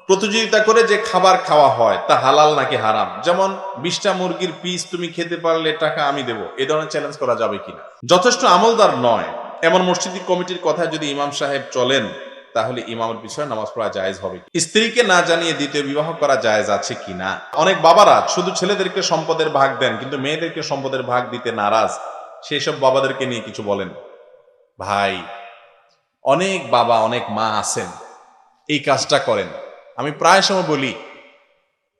প্রতিযোগিতা করে যে খাবার খাওয়া হয় তা হালাল নাকি হারাম? যেমন 20টা মুরগির পিস তুমি খেতে পারলে টাকা আমি দেব, এই ধরনের চ্যালেঞ্জ করা যাবে কিনা? যথেষ্ট আমলদার নয় এমন মসজিদ কমিটির কথা যদি ইমাম সাহেব চলেন তাহলে ইমামের পিছনে নামাজ পড়া জায়েজ হবে। স্ত্রীকে না জানিয়ে দ্বিতীয় বিবাহ করা জায়েজ আছে কিনা? অনেক বাবারা শুধু ছেলেদেরকে সম্পদের ভাগ দেন কিন্তু মেয়েদেরকে সম্পদের ভাগ দিতে নারাজ, সেই সব বাবাদেরকে নিয়ে কিছু বলেন। ভাই, অনেক বাবা অনেক মা আছেন এই কাজটা করেন। আমি প্রায় সময় বলি,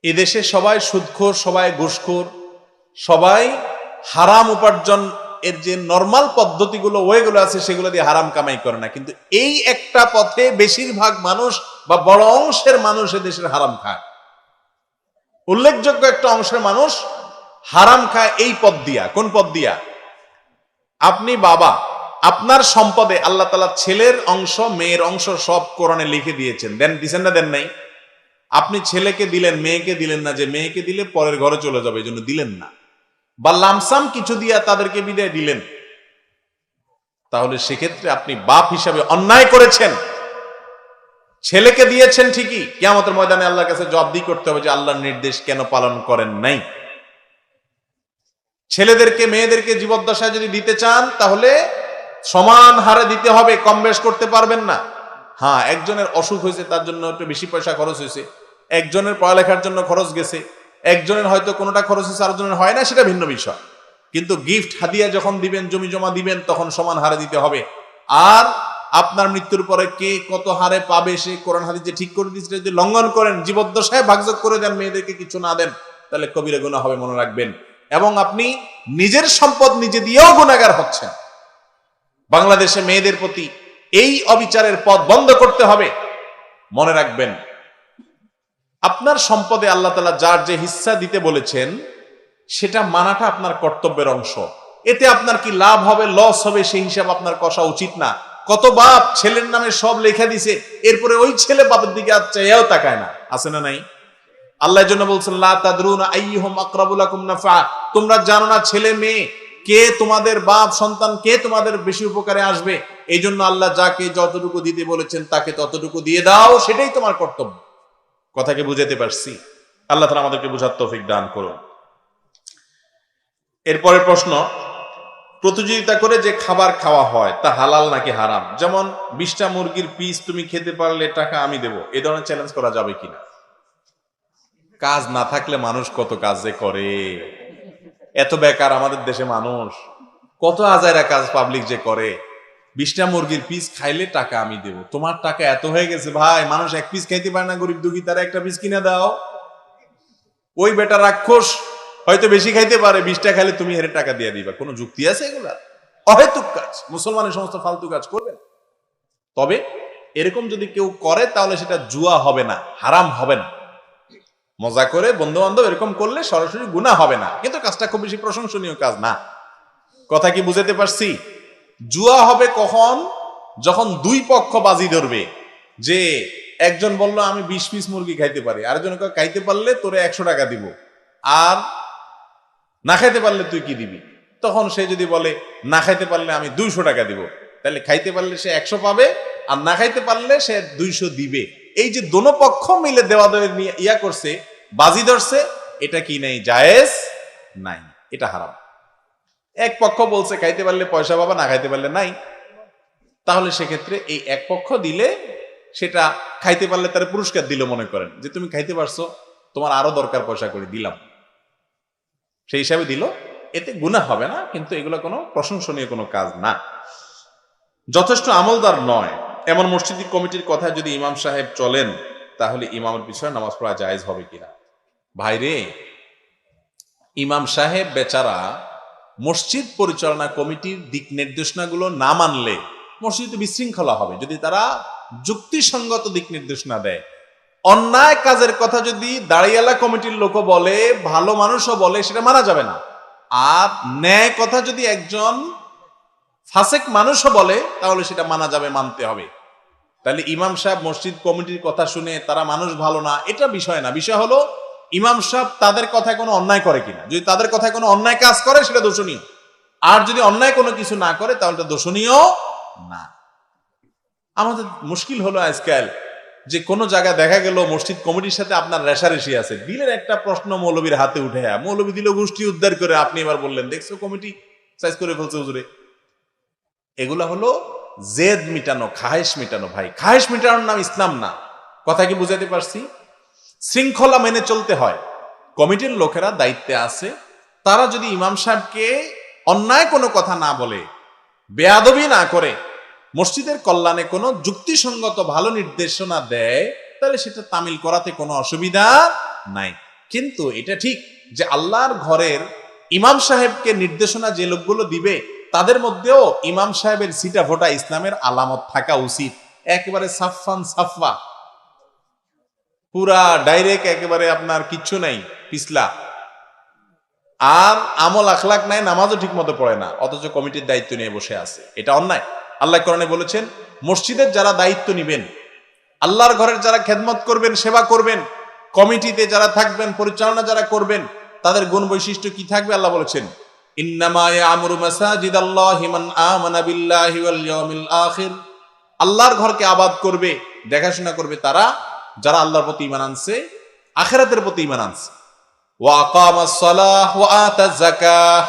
এদেশে সবাই সুদখোর, সবাই ঘুষখোর, সবাই হারাম উপার্জন এর যে নরমাল পদ্ধতিগুলো ওয়েগুলো আছে সেগুলো দিয়ে হারাম কামাই করে না, কিন্তু এই একটা পথে বেশিরভাগ মানুষ বা বড় অংশের মানুষ এদেশের হারাম খায়। উল্লেখযোগ্য একটা অংশের মানুষ হারাম খায় এই পথ দিয়া। কোন পথ দিয়া? আপনি বাবা, আপনার সম্পদে আল্লাহ তাআলা ছেলের অংশ মেয়ের অংশ সব কোরআনে লিখে দিয়েছেন, দিছেন না দেন নাই? আপনি ছেলেকে দিলেন, মেয়েকে দিলেন না, যে মেয়েকে দিলে পরের ঘরে চলে যাবে এই জন্য দিলেন না, বা লামসাম কিছু দিয়া তাদেরকে বিদায় দিলেন, তাহলে সেক্ষেত্রে আপনি বাপ হিসাবে অন্যায় করেছেন। ছেলেকে দিয়েছেন ঠিকই, কিয়ামতের ময়দানে আল্লাহর কাছে জবাবদিহি করতে হবে যে আল্লাহর নির্দেশ কেন পালন করেন নাই। ছেলেদেরকে মেয়েদেরকে জীবদ্দশায় যদি দিতে চান তাহলে সমান হারে দিতে হবে, কম বেশ করতে পারবেন না। হ্যাঁ, একজনের অসুখ হয়েছে তার জন্য একটু বেশি পয়সা খরচ হয়েছে, একজনের পড়ালেখার জন্য খরচ গেছে, একজনের হয়তো কোনোটা খরচ হয়েছে আরেকজনের হয় না, সেটা ভিন্ন বিষয়। কিন্তু গিফট হাদিয়া যখন দিবেন, জমি জমা দিবেন, তখন সমান হারে দিতে হবে। আর আপনার মৃত্যুর পরে কে কত হারে পাবে সে কোরআন হাদিস যে ঠিক করে দিয়েছে, যদি লঙ্ঘন করেন, জীবদ্দশায় ভাগযোগ করে দেন, মেয়েদেরকে কিছু না দেন, তাহলে কবিরা গুনাহ হবে, মনে রাখবেন। এবং আপনি নিজের সম্পদ নিজে দিয়েও গুনাহগার হচ্ছেন। বাংলাদেশে মেয়েদের প্রতি এই অবিচারের পথ বন্ধ করতে হবে, মনে রাখবেন। আপনার সম্পদে আল্লাহ তাআলা যার যে হিস্সা দিতে বলেছেন সেটা মানাটা আপনার কর্তব্যের অংশ। এতে আপনার কি লাভ হবে লস হবে সেই হিসাব আপনার কষা উচিত না। কত বাপ ছেলের নামে সব লেখা দিছে, এরপরে ওই ছেলে বাপের দিকে চাইয়াও তাকায় না, আছে না নাই? আল্লাহর জন্য বলছেন লা তাদরুনা আইয়ুহুম আকরাবু লাকুম নাফা, তোমরা জানো না ছেলে মেয়ে কে তোমাদের বাপ সন্তান কে তোমাদের বেশি উপকারে আসবে। এই জন্য আল্লাহ যাকে যতটুকু দিতে বলেছেন তাকে ততটুকু দিয়ে দাও, সেটাই তোমার কর্তব্য। কথাকে বুঝাতে পারছি? আল্লাহ তাআলা আমাদেরকে বুঝার তৌফিক দান করুন। এরপরের প্রশ্ন, প্রতিযোগিতা করে যে খাবার খাওয়া হয় তা হালাল নাকি হারাম? যেমন 20টা মুরগির পিস তুমি খেতে পারলে টাকা আমি দেব, এই ধরনের চ্যালেঞ্জ করা যাবে কিনা? কাজ না থাকলে মানুষ কত কাজ যে করে, এত বেকার আমাদের দেশে মানুষ, কত আজাইরা কাজ পাবলিক যে করে। 20টা মুরগির পিস খাইলে টাকা আমি দেব, তোমার টাকা এত হয়ে গেছে ভাই, মানুষ এক পিস খাইতে পারে না, গরিব দুঃখী, তারা একটা পিস কিনে দাও। ওই বেটা রাক্ষস হয়তো বেশি খাইতে পারে, 20টা খাইলে তুমি হেরে টাকা দিয়ে দিবা, কোনো যুক্তি আছে? এগুলা অহেতুক কাজ। মুসলমানের সমস্ত ফালতু কাজ করবেন। তবে এরকম যদি কেউ করে তাহলে সেটা জুয়া হবে না, হারাম হবে না। মজা করে বন্ধু বান্ধব এরকম করলে সরাসরি গুনাহ হবে না, কিন্তু কাজটা খুব বেশি প্রশংসনীয় কাজ না। কথা কি বুঝাতে পারছি? জুয়া হবে কখন? যখন দুই পক্ষ বাজি ধরবে, যে একজন বলল আমি 20 পিস মুরগি খাইতে পারি, আরেকজন খাইতে পারলে তোরে 100 টাকা দিব, আর না খাইতে পারলে তুই কি দিবি? তখন সে যদি বলে না খাইতে পারলে আমি 200 টাকা দিব, তাহলে খাইতে পারলে সে 100 পাবে, আর না খাইতে পারলে সে 200 দিবে। এই যে দোনো পক্ষ মিলে দেওয়া দেওয়া নিয়ে ইয়া করছে, বাজি ধরছে, এটা কি নাই? জায়েজ নাই, এটা হারাম। এক পক্ষ বলছে খাইতে পারলে পয়সা পাবা, না খাইতে পারলে নাই, তাহলে সেক্ষেত্রে এই এক পক্ষ দিলে সেটা খাইতে পারলে তার পুরস্কার দিল, মনে করেন যে তুমি খাইতে পারছো, তোমার আরো দরকার, পয়সা করে দিলাম, সেই হিসাবে দিল, এতে গুনাহ হবে না, কিন্তু এগুলো কোনো প্রশংসনীয় কোনো কাজ না। যথেষ্ট আমলদার নয় এমন মসজিদ কমিটির কথা যদি ইমাম সাহেব চলেন তাহলে ইমামের পিছনে নামাজ পড়া জায়েজ হবে কিনা? ভাইরে, ইমাম সাহেব বেচারা মসজিদ পরিচালনা কমিটির দিক নির্দেশনাগুলো না মানলে মসজিদ বিশৃঙ্খলা হবে। যদি তারা যুক্তিসঙ্গত দিক নির্দেশনা দেয়, অন্যায় কাজের কথা যদি দাঁড়িয়ালা কমিটির লোকও বলে, ভালো মানুষও বলে, সেটা মানা যাবে না। আর ন্যায় কথা যদি একজন ফাসেক মানুষও বলে তাহলে সেটা মানা যাবে, মানতে হবে। তাহলে ইমাম সাহেব মসজিদ কমিটির কথা শুনে তারা মানুষ ভালো না, এটা বিষয় না। বিষয় হলো ইমাম সাহেব তাদের কথায় কোনো অন্যায় করে কিনা। যদি তাদের কথায় কোনো অন্যায় কাজ করে সেটা দোষণীয়, আর যদি অন্যায় কোনো কিছু না করে তাহলে এটা দোষণীয় না। আমাদের মুশকিল হলো আজকাল যে কোনো জায়গায় দেখা গেল মসজিদ কমিটির সাথে আপনার রেশারেশি আছে, দিলেন একটা প্রশ্ন মৌলবীর হাতে উঠে, মৌলবী দিল গোষ্ঠী উদ্ধার করে, আপনি এবার বললেন দেখছো কমিটি সাইজ করে ফেলছে হুজুরে। এগুলা হলো জেদ মিটানো, খাহেশ মিটানো। ভাই, খাহেশ মিটানোর নাম ইসলাম না। কথা কি বুঝাতে পারছি? শৃঙ্খলা মেনে চলতে হয়। কমিটির লোকেরা দায়িত্বে আছে, তারা যদি ইমাম সাহেবকে অন্যায় কোনো কথা না বলে, বেয়াদবি না করে, মসজিদের কল্যাণে কোনো যুক্তিসঙ্গত ভালো নির্দেশনা দেয়, তাহলে সেটা তামিল করাতে কোনো অসুবিধা নাই। কিন্তু এটা ঠিক যে আল্লাহর ঘরের ইমাম সাহেবকে নির্দেশনা যে লোকগুলো দিবে, তাদের মধ্যেও ইমাম সাহেবের সিটা ভোটা ইসলামের আলামত থাকা উচিত। একেবারে সাফান সাফা, পুরা ডাইরেক্ট, একেবারে আপনার কিচ্ছু নাই, পিছলা, আর আমল আখলাক নাই, নামাজও ঠিক মতো পড়ে না, অথচ কমিটির দায়িত্ব নিয়ে বসে আছে। এটা অন্যায়। আল্লাহ কোরআনে বলেছেন, মসজিদের যারা দায়িত্ব নিবেন, আল্লাহর ঘরের যারা খেদমত করবেন, সেবা করবেন, কমিটিতে যারা থাকবেন, পরিচালনা যারা করবেন, তাদের গুণ বৈশিষ্ট্য কি থাকবে? আল্লাহ বলেছেন, ইন্নামা ইয়ামুরু মাসাজিদাল্লাহি মান আমানা বিল্লাহি ওয়াল ইয়াউমিল আখির। আল্লাহর ঘরকে আবাদ করবে, দেখাশোনা করবে তারা যারা আল্লাহর প্রতি ঈমান আনছে, আখিরাতের প্রতি ঈমান আনছে। ওয়া আকামাস সালাহ ওয়া আতাজ যাকাহ,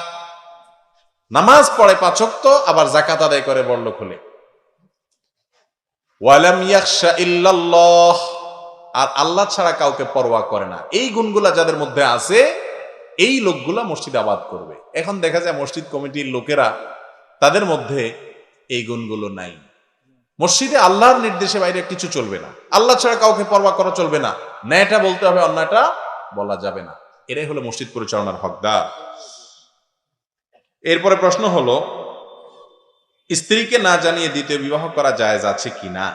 নামাজ পড়ে 5 ওয়াক্ত, আবার যাকাত আদায় করে বড়লোক হলে। ওয়ালাম ইয়াখশা ইল্লাল্লাহ, আর আল্লাহ ছাড়া কাউকে পরোয়া করে না। এই গুণগুলা যাদের মধ্যে আছে, এই লোকগুলা মসজিদ আবাদ করবে। এখন দেখা যায় মসজিদ কমিটির লোকেরা, তাদের মধ্যে এই গুণগুলো নাই। মসজিদে আল্লাহর নির্দেশে বাইরে কিছু চলবে না, আল্লাহ ছাড়া কাউকে পরোয়া করা চলবে না, ন্যায়টা বলতে হবে, অন্যায়টা বলা যাবে না। এরাই হলো মসজিদ পরিচালনার হকদার। এরপরে প্রশ্ন হলো, স্ত্রীকে না জানিয়ে দ্বিতীয় বিবাহ করা জায়েজ আছে কিনা?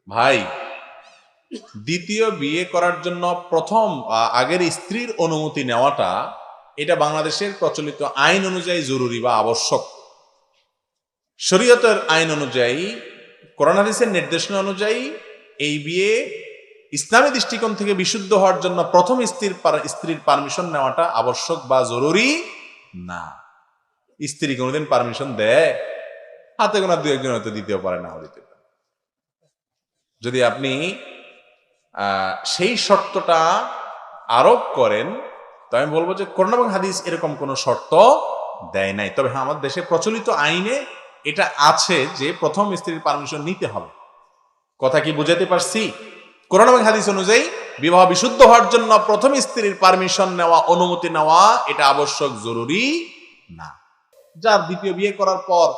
ভাই, দ্বিতীয় বিয়ে করার জন্য প্রথম আগের স্ত্রীর অনুমতি নেওয়াটা, এটা বাংলাদেশের প্রচলিত আইন অনুযায়ী জরুরি বা আবশ্যক। শরীয়তের আইন অনুযায়ী, কোরআন হাদিসের নির্দেশনা অনুযায়ী, এই বিয়ে ইসলামী দৃষ্টিকোণ থেকে বিশুদ্ধ হওয়ার জন্য প্রথম স্ত্রীর পারমিশন নেওয়াটা আবশ্যক বা জরুরি না। স্ত্রী কোনোদিন পারমিশন দেয়? হাতে গোনা 2-1 হয়তো দিতেও পারে, না দিতে পারে। যদি আপনি সেই শর্তটা আরোপ করেন, তো আমি বলবো যে কোরআন এবং হাদিস এরকম কোনো শর্ত দেয় নাই। তবে হ্যাঁ, আমাদের দেশে প্রচলিত আইনে এটা আছে যে প্রথম স্ত্রীর পারমিশন নিতে হবে। কথা কি বুঝাতে পারছি? কোরআন এবং হাদিস অনুযায়ী বিবাহ বিশুদ্ধ হওয়ার জন্য প্রথম স্ত্রীর পারমিশন নেওয়া, অনুমতি নেওয়া, এটা আবশ্যক, জরুরি না। যার দ্বিতীয় বিয়ে করার পর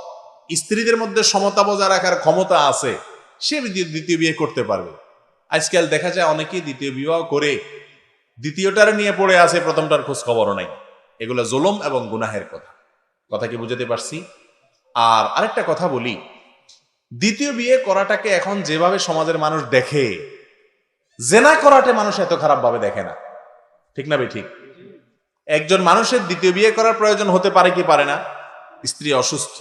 স্ত্রীদের মধ্যে সমতা বজায় রাখার ক্ষমতা আছে, সে দ্বিতীয় বিয়ে করতে পারবে। আজকাল দেখা যায় অনেকেই দ্বিতীয় বিবাহ করে দ্বিতীয়টার নিয়ে পড়ে আছে, প্রথমটার খোঁজ খবরও নাই। এগুলো জুলুম এবং গুনাহের কথা। কথা কি বুঝাতে পারছি? আর আরেকটা কথা বলি, দ্বিতীয় বিয়ে করাটাকে এখন যেভাবে সমাজের মানুষ দেখে, জেনা করাটা মানুষ এত খারাপ ভাবে দেখে না। ঠিক না ভাই? ঠিক। একজন মানুষের দ্বিতীয় বিয়ে করার প্রয়োজন হতে পারে কি পারে না? স্ত্রী অসুস্থ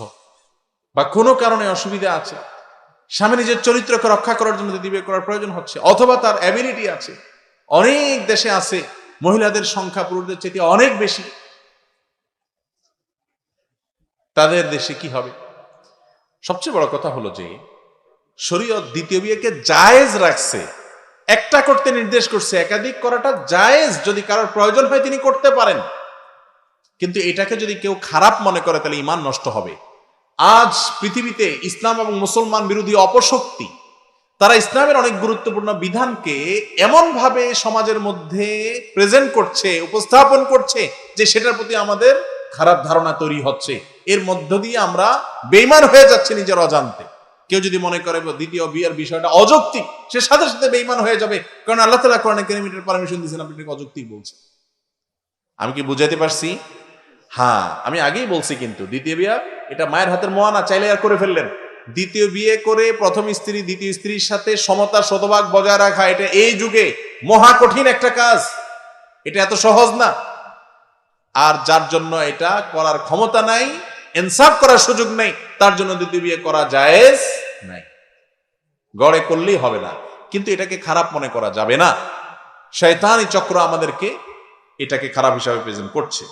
বা কোনো কারণে অসুবিধা আছে, স্বামী নিজের চরিত্রকে রক্ষা করার জন্য দ্বিতীয় বিয়ে করার প্রয়োজন হচ্ছে, অথবা তার অ্যাবিলিটি আছে। অনেক দেশে আছে মহিলাদের সংখ্যা পুরুষদের চেয়ে অনেক বেশি। তাদের দেশে কি হবে? সবচেয়ে বড় কথা হলো যে শরীয়ত দ্বিতীয় বিয়েকে জায়েজ রাখছে। একটা করতে নির্দেশ করছে, একাধিক করাটা জায়েজ, যদি কারোর প্রয়োজন হয় তিনি করতে পারেন। কিন্তু এটাকে যদি কেউ খারাপ মনে করে, তাহলে ঈমান নষ্ট হবে। আজ পৃথিবীতে ইসলাম এবং মুসলমান বিরোধী অপশক্তি, তারা ইসলামের অনেক গুরুত্বপূর্ণ বিধানকে এমন ভাবে সমাজের মধ্যে প্রেজেন্ট করছে, উপস্থাপন করছে, যে সেটার প্রতি আমাদের খারাপ ধারণা তৈরি হচ্ছে। এর মধ্য দিয়ে আমরা বেঈমান হয়ে যাচ্ছে নিজের অজান্তে। কেউ যদি মনে করে দ্বিতীয় বিয়ের বিষয়টা অযৌক্তিক, সে সাথে সাথে বেঈমান হয়ে যাবে, কারণ আল্লাহ তাআলা কোরআনে কারীমে পারমিশন দিয়েছেন, আপনি এটাকে অযৌক্তিক বলছেন। আমি কি বুঝাইতে পারছি? হ্যাঁ, আমি আগেই বলছি, কিন্তু দ্বিতীয় বিয়ে এটা মায়ের হাতের মোয়া, চাইলে আর করে ফেললেন। দ্বিতীয় বিয়ে করে প্রথম স্ত্রী দ্বিতীয় স্ত্রীর সাথে সমতা শতভাগ বজায় রাখা, এটা এই যুগে মহা কঠিন একটা কাজ। এটা এত সহজ না। আর যার জন্য এটা করার ক্ষমতা নাই, ইনসাফ করার সুযোগ নেই, তার জন্য দ্বিতীয় বিয়ে করা জায়েজ নাই। গড়ে করলেই হবে না, কিন্তু এটাকে খারাপ মনে করা যাবে না। শয়তানি চক্র আমাদেরকে এটাকে খারাপ হিসাবে প্রেজেন্ট করছে।